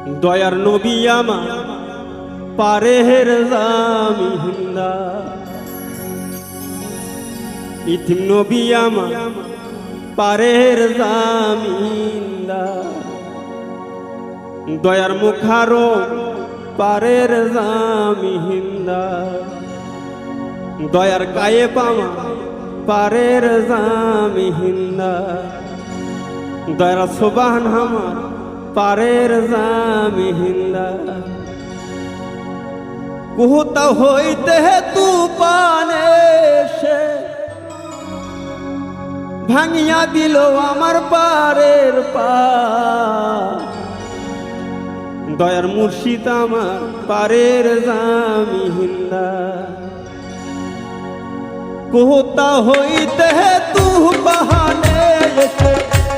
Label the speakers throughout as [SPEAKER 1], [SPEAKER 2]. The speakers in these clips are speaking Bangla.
[SPEAKER 1] দয়ার নবী আমার পারের জামিন্দা, ইতিম নবী আমার পারের জামিন্দা, দয়ার মুখারো পারের জামিন্দা, দয়ার কায়ে পামা পারের জামিন্দা, দয়ার সুবহান আমার পারের জামিন্দা। কুহতা হইতে তুফানে সে ভাঙিয়া দিল আমার পারের পা, দয়ার মুর্শিদ আমার পারের জামিন্দা। কুহতা হইতে তুফানে এসে,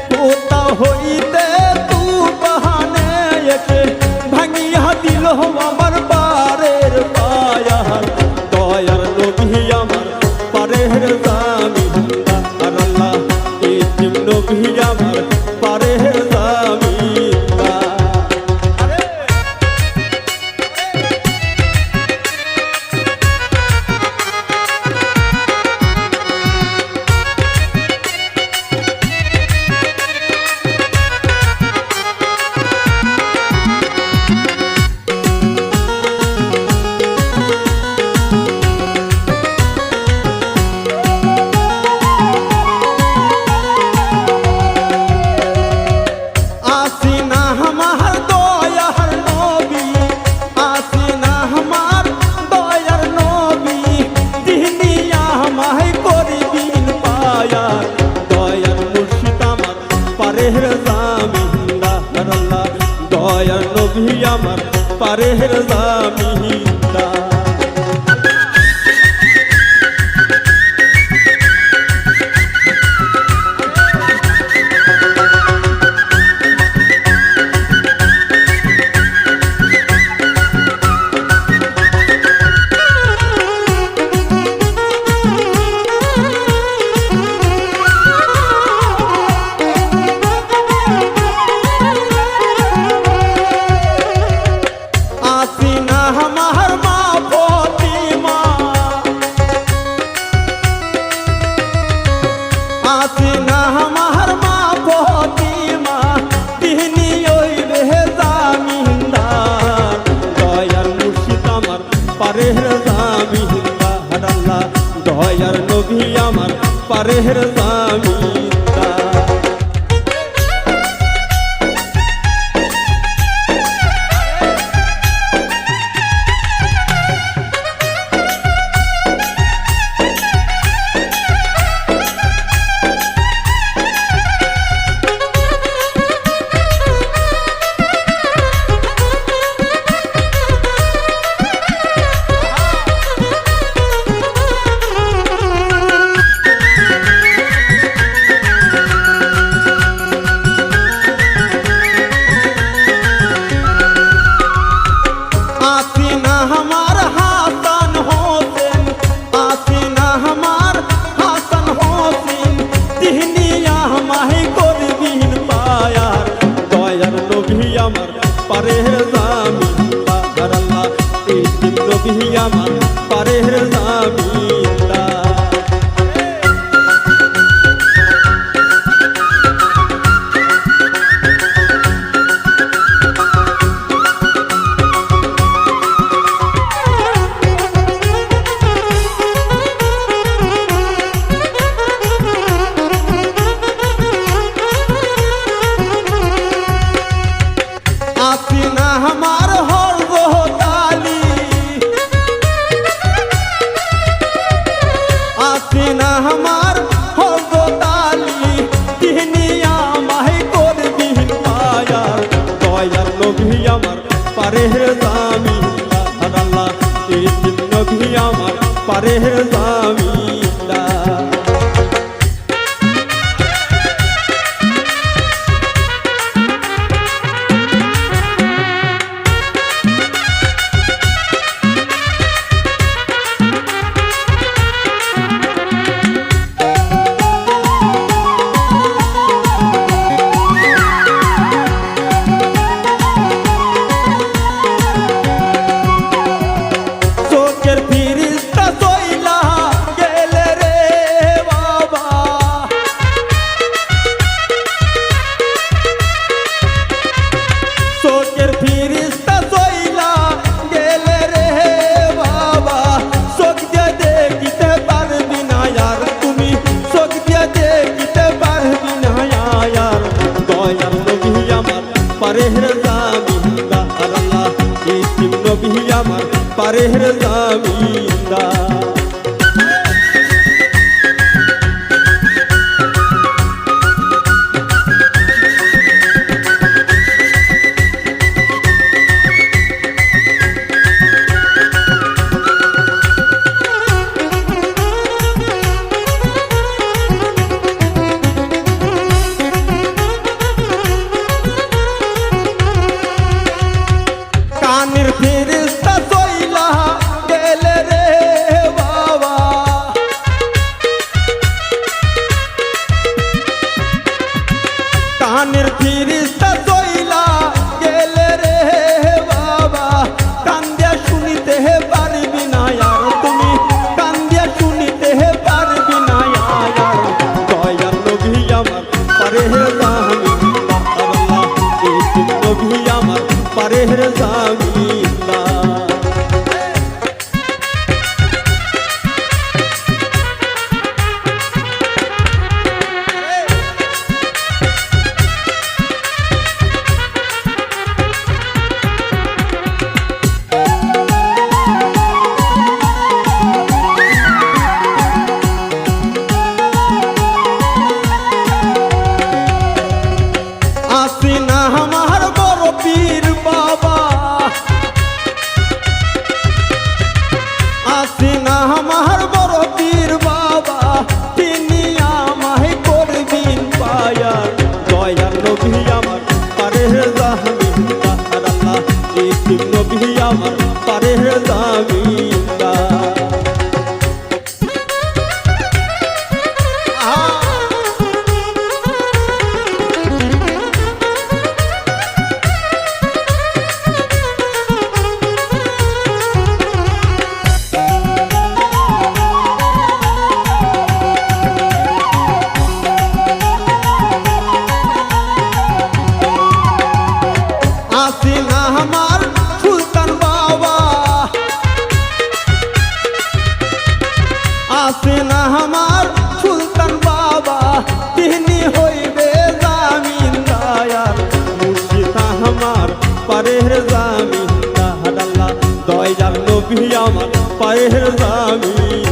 [SPEAKER 1] কুহতা হইতে তুফানে এসে ভাঙিয়া দিল আমার পারের পায়া, দয়ার নবী আমার পারের জামিন্দা, আর আল্লাহ ইতিম নবী আমার পারের জামিন্দা। দয়ার নবী আমার পারের জামিন্দা। দয়ার নবী আমার পারের জামিন্দা। আমার পারের জামিন্দা, আর আল্লাহ ইতিম নবী আমার পারের জামিন্দা। আমার হরগোতালি আসিনা আমার হরগোতালি, তিনি আমায় করবিন পায়ার, দয়ার নবী আমার পারের জামিন্দা, আর আল্লাহ ইতিম নবী আমার পারের জামিন্দা। পারের জামিনদার আল্লাহ ইতিম নবী আমার পারের জামিনদার কানের ফেরেশতা চইলা গেলে রে বাবা কানের ফেরেশতা চইলা গেলে রে বাবা কান্দিয়া শুনিতে পারবি না আর তুমি কান্দিয়া শুনিতে পারবি না আর দয়াল নবী আমার পারের জামিনদার আল্লাহ ইতিম নবী আমার পারের জামিনদার আসিনা আমার বড় পীর বাবা আসিনা আমার বড় পীর বাবা তিনি আমায় করবিন পায়ার দয়াল নবী আমার পারের জামিনদার আল্লাহ ইতিম নবী আমার পারের জামিনদার আসিনা আমার সুলতান বাবা আসিনা আমার সুলতান বাবা তিনি হইবে জামিনদার মুর্শিদ আমার পারের জামিনদার আল্লাহ দয়াল নবী আমার পারের জামিনদার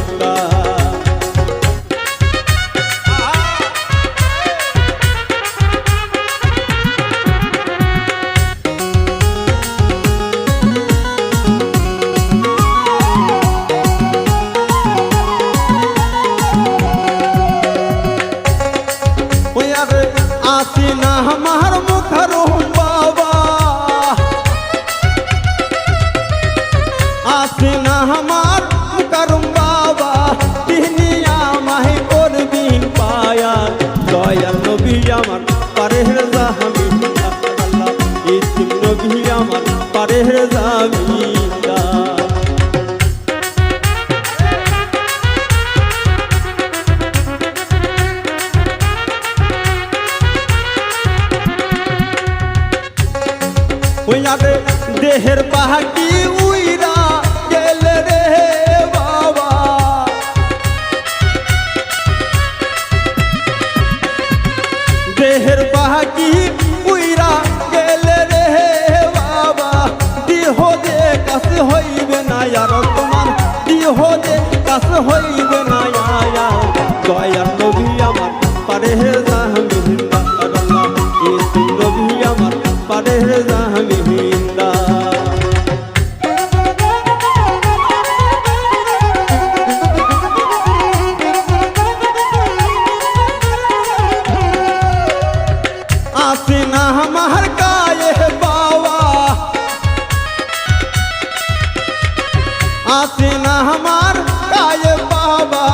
[SPEAKER 1] আসিনা আমার মুখরুম বাবা আসিনা আমার মুখরুম বাবা তিনি আমায় করবিন পায়ার দয়াল নবী আমার পারের জামিনদার আল্লাহ ইতিম নবী আমার পারের জামিনদার দেহের পাহাড়ি উইরা গেলে রে বাবা দেহের পাহাড়ি উইরা গেলে রে বাবা দেহ যে কাছে হইবে না আর তোমার দেহ যে কাছে হইবে না আর দয়াল নবী আমার পারের জামিনদার আল্লাহ ইতিম নবী আমার পারের জামিনদার আসিনা আমার গায়ে বাবা আসিনা আমার গায়ে বাবা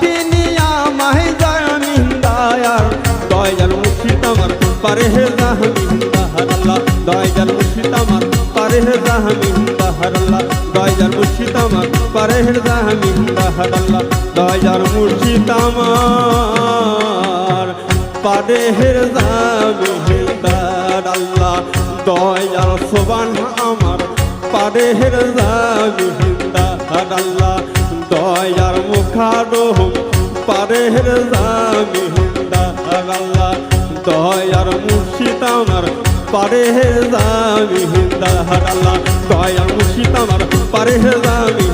[SPEAKER 1] তিনি আমায় জামিনদার দয়াল মুর্শিদ আমার পারের জামিনদার আল্লাহ দয়াল মুর্শিদ আমার পারের জামিনদার আল্লাহ দয়াল মুর্শিদ আমার পারের জামিনদার আল্লাহ দয়াল মুর্শিদ আমার পারের জামিনদার আল্লাহ দয়াল সুবহান আমার পারের জামিনদার আল্লাহ দয়ার মুখারুম পারের জামিনদার আল্লাহ দয়ার মুর্শিদ আমার পারে জামি দাহার আল্লাহ দয়াল মুর্শিদ আমার পারে জামি